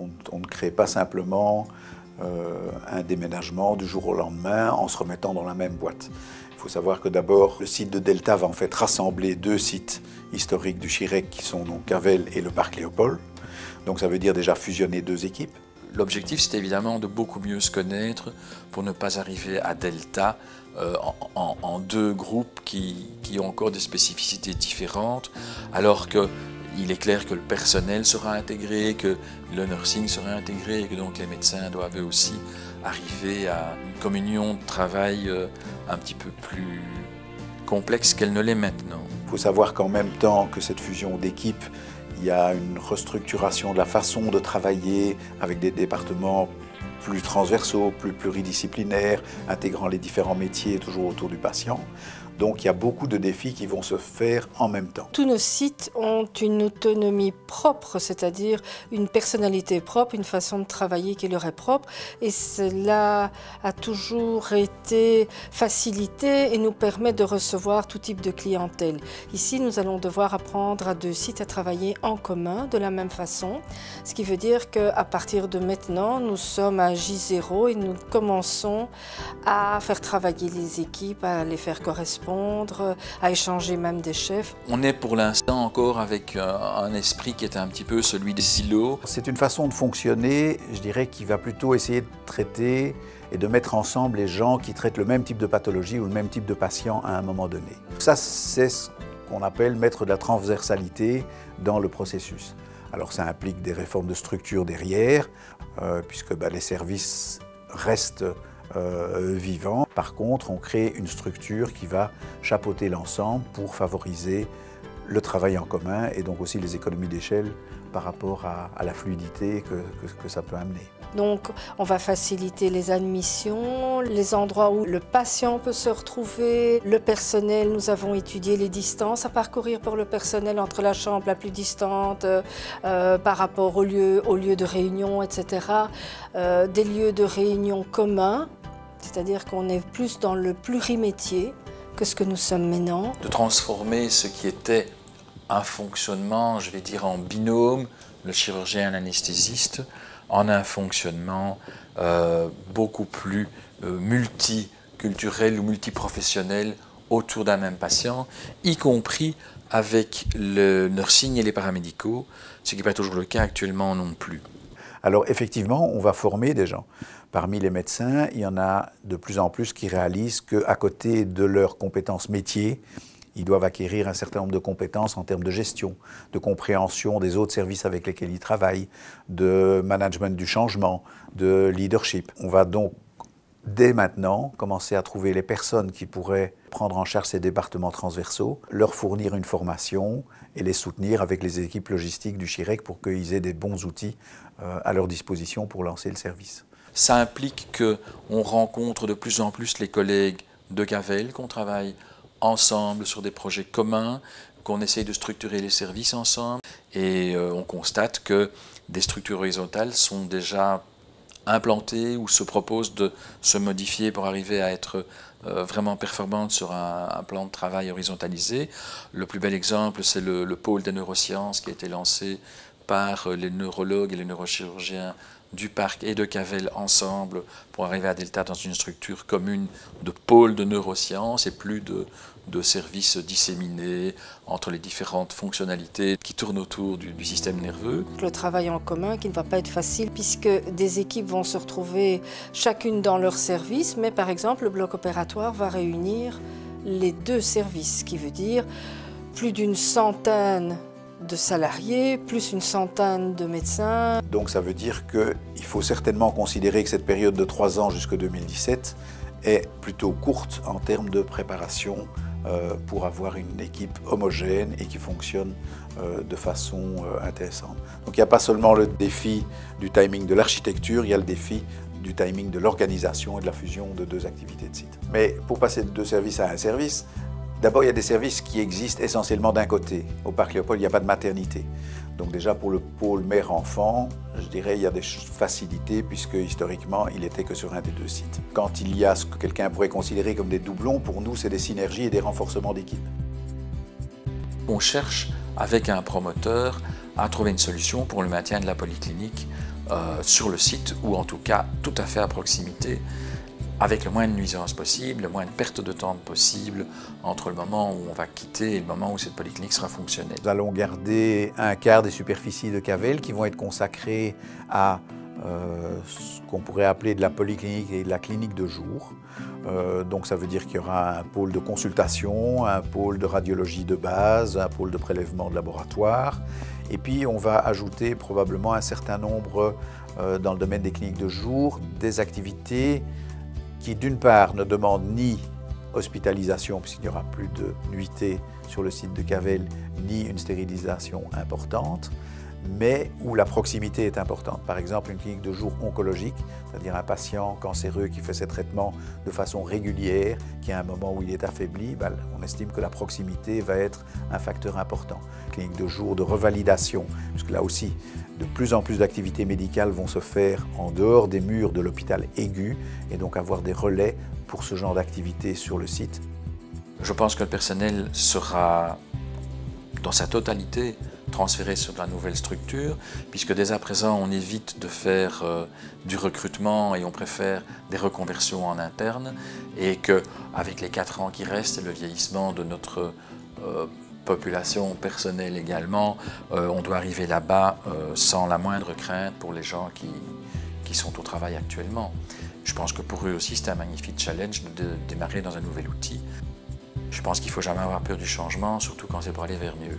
On ne crée pas simplement un déménagement du jour au lendemain en se remettant dans la même boîte. Il faut savoir que d'abord, le site de Delta va en fait rassembler deux sites historiques du Chirec qui sont donc Cavel et le Parc Léopold. Donc ça veut dire déjà fusionner deux équipes. L'objectif, c'est évidemment de beaucoup mieux se connaître pour ne pas arriver à Delta en deux groupes qui ont encore des spécificités différentes, alors qu'il est clair que le personnel sera intégré, que le nursing sera intégré et que donc les médecins doivent eux aussi arriver à une communion de travail un petit peu plus complexe qu'elle ne l'est maintenant. Il faut savoir qu'en même temps que cette fusion d'équipes, il y a une restructuration de la façon de travailler avec des départements plus transversaux, plus pluridisciplinaires, intégrant les différents métiers toujours autour du patient. Donc il y a beaucoup de défis qui vont se faire en même temps. Tous nos sites ont une autonomie propre, c'est-à-dire une personnalité propre, une façon de travailler qui leur est propre. Et cela a toujours été facilité et nous permet de recevoir tout type de clientèle. Ici, nous allons devoir apprendre à deux sites à travailler en commun de la même façon. Ce qui veut dire qu'à partir de maintenant, nous sommes à J0 et nous commençons à faire travailler les équipes, à les faire correspondre, à échanger même des chefs. On est pour l'instant encore avec un esprit qui est un petit peu celui des silos. C'est une façon de fonctionner, je dirais, qui va plutôt essayer de traiter et de mettre ensemble les gens qui traitent le même type de pathologie ou le même type de patient à un moment donné. Ça, c'est ce qu'on appelle mettre de la transversalité dans le processus. Alors ça implique des réformes de structure derrière, puisque les services restent vivant. Par contre, on crée une structure qui va chapeauter l'ensemble pour favoriser le travail en commun et donc aussi les économies d'échelle par rapport à la fluidité que ça peut amener. Donc, on va faciliter les admissions, les endroits où le patient peut se retrouver, le personnel. Nous avons étudié les distances à parcourir pour le personnel entre la chambre la plus distante par rapport au lieu de réunion, etc. Des lieux de réunion communs, c'est-à-dire qu'on est plus dans le plurimétier que ce que nous sommes maintenant. De transformer ce qui était un fonctionnement, je vais dire en binôme, le chirurgien et l'anesthésiste, en un fonctionnement beaucoup plus multiculturel ou multiprofessionnel autour d'un même patient, y compris avec le nursing et les paramédicaux, ce qui n'est pas toujours le cas actuellement non plus. Alors effectivement, on va former des gens. Parmi les médecins, il y en a de plus en plus qui réalisent qu'à côté de leurs compétences métiers, ils doivent acquérir un certain nombre de compétences en termes de gestion, de compréhension des autres services avec lesquels ils travaillent, de management du changement, de leadership. On va donc dès maintenant commencer à trouver les personnes qui pourraient prendre en charge ces départements transversaux, leur fournir une formation et les soutenir avec les équipes logistiques du Chirec pour qu'ils aient des bons outils à leur disposition pour lancer le service. Ça implique qu'on rencontre de plus en plus les collègues de Cavel, qu'on travaille ensemble sur des projets communs, qu'on essaye de structurer les services ensemble et on constate que des structures horizontales sont déjà implantées ou se proposent de se modifier pour arriver à être vraiment performantes sur un plan de travail horizontalisé. Le plus bel exemple, c'est le pôle des neurosciences qui a été lancé par les neurologues et les neurochirurgiens du Parc et de Cavel ensemble pour arriver à Delta dans une structure commune de pôle de neurosciences et plus de services disséminés entre les différentes fonctionnalités qui tournent autour du système nerveux. Le travail en commun qui ne va pas être facile puisque des équipes vont se retrouver chacune dans leur service, mais par exemple le bloc opératoire va réunir les deux services, ce qui veut dire plus d'une centaine de salariés, plus une centaine de médecins. Donc ça veut dire qu'il faut certainement considérer que cette période de 3 ans jusqu'en 2017 est plutôt courte en termes de préparation pour avoir une équipe homogène et qui fonctionne de façon intéressante. Donc il n'y a pas seulement le défi du timing de l'architecture, il y a le défi du timing de l'organisation et de la fusion de deux activités de site. Mais pour passer de deux services à un service, d'abord, il y a des services qui existent essentiellement d'un côté. Au Parc Léopold, il n'y a pas de maternité. Donc déjà, pour le pôle mère-enfant, je dirais il y a des facilités puisque historiquement, il n'était que sur un des deux sites. Quand il y a ce que quelqu'un pourrait considérer comme des doublons, pour nous, c'est des synergies et des renforcements d'équipe. On cherche, avec un promoteur, à trouver une solution pour le maintien de la polyclinique sur le site, ou en tout cas tout à fait à proximité, avec le moins de nuisances possible, le moins de perte de temps possible entre le moment où on va quitter et le moment où cette polyclinique sera fonctionnelle. Nous allons garder un quart des superficies de Cavel qui vont être consacrées à ce qu'on pourrait appeler de la polyclinique et de la clinique de jour. Donc ça veut dire qu'il y aura un pôle de consultation, un pôle de radiologie de base, un pôle de prélèvement de laboratoire. Et puis on va ajouter probablement un certain nombre, dans le domaine des cliniques de jour, des activités qui d'une part ne demandent ni hospitalisation, puisqu'il n'y aura plus de nuitées sur le site de Cavel, ni une stérilisation importante, mais où la proximité est importante. Par exemple, une clinique de jour oncologique, c'est-à-dire un patient cancéreux qui fait ses traitements de façon régulière, qui à un moment où il est affaibli, on estime que la proximité va être un facteur important. Clinique de jour de revalidation, puisque là aussi, de plus en plus d'activités médicales vont se faire en dehors des murs de l'hôpital aigu, et donc avoir des relais pour ce genre d'activité sur le site. Je pense que le personnel sera, dans sa totalité, transféré sur la nouvelle structure, puisque dès à présent on évite de faire du recrutement et on préfère des reconversions en interne, et qu'avec les 4 ans qui restent et le vieillissement de notre population personnelle également, on doit arriver là-bas sans la moindre crainte pour les gens qui sont au travail actuellement. Je pense que pour eux aussi c'est un magnifique challenge de démarrer dans un nouvel outil. Je pense qu'il ne faut jamais avoir peur du changement, surtout quand c'est pour aller vers mieux.